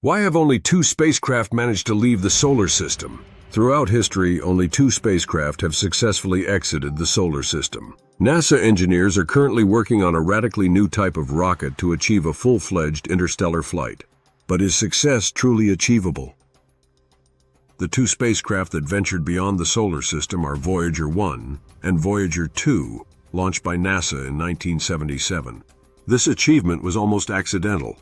Why have only 2 spacecraft managed to leave the solar system? Throughout history, only 2 spacecraft have successfully exited the solar system. NASA engineers are currently working on a radically new type of rocket to achieve a full-fledged interstellar flight. But is success truly achievable? The 2 spacecraft that ventured beyond the solar system are Voyager 1 and Voyager 2, launched by NASA in 1977. This achievement was almost accidental.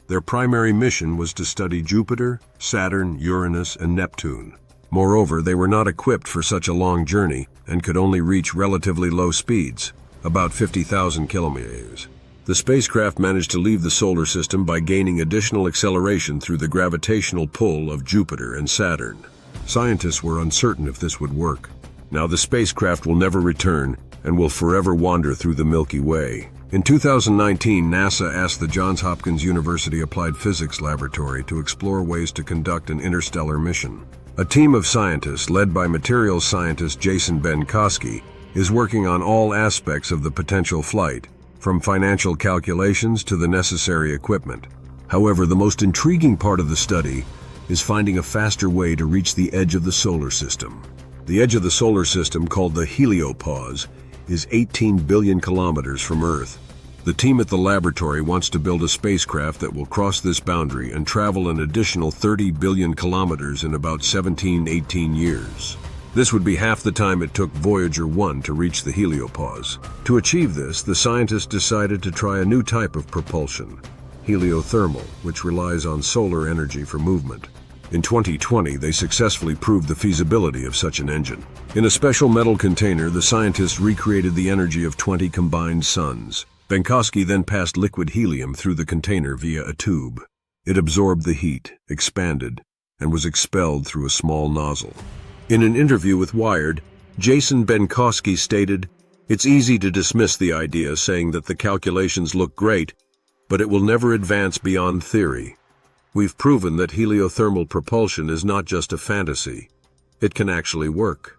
Their primary mission was to study Jupiter, Saturn, Uranus, and Neptune. Moreover, they were not equipped for such a long journey and could only reach relatively low speeds, about 50,000 kilometers. The spacecraft managed to leave the solar system by gaining additional acceleration through the gravitational pull of Jupiter and Saturn. Scientists were uncertain if this would work. Now the spacecraft will never return and will forever wander through the Milky Way. In 2019, NASA asked the Johns Hopkins University Applied Physics Laboratory to explore ways to conduct an interstellar mission. A team of scientists, led by materials scientist Jason Benkowski, is working on all aspects of the potential flight, from financial calculations to the necessary equipment. However, the most intriguing part of the study is finding a faster way to reach the edge of the solar system. The edge of the solar system, called the heliopause, is 18 billion kilometers from Earth. The team at the laboratory wants to build a spacecraft that will cross this boundary and travel an additional 30 billion kilometers in about 18 years. This would be half the time it took Voyager 1 to reach the heliopause. To achieve this, the scientists decided to try a new type of propulsion, heliothermal, which relies on solar energy for movement. In 2020, they successfully proved the feasibility of such an engine. In a special metal container, the scientists recreated the energy of 20 combined suns. Benkowski then passed liquid helium through the container via a tube. It absorbed the heat, expanded, and was expelled through a small nozzle. In an interview with Wired, Jason Benkowski stated, "It's easy to dismiss the idea, saying that the calculations look great, but it will never advance beyond theory. We've proven that heliothermal propulsion is not just a fantasy. It can actually work."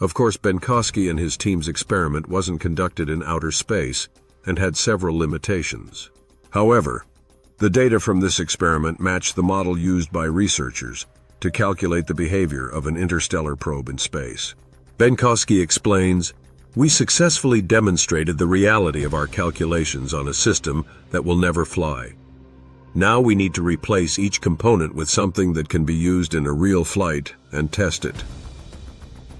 Of course, Benkowski and his team's experiment wasn't conducted in outer space and had several limitations. However, the data from this experiment matched the model used by researchers to calculate the behavior of an interstellar probe in space. Benkowski explains, "We successfully demonstrated the reality of our calculations on a system that will never fly. Now we need to replace each component with something that can be used in a real flight and test it."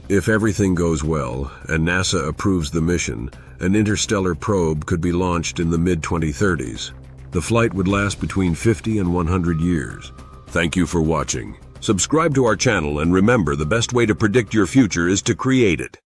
If everything goes well and NASA approves the mission, an interstellar probe could be launched in the mid-2030s. The flight would last between 50 and 100 years. Thank you for watching. Subscribe to our channel and remember, the best way to predict your future is to create it.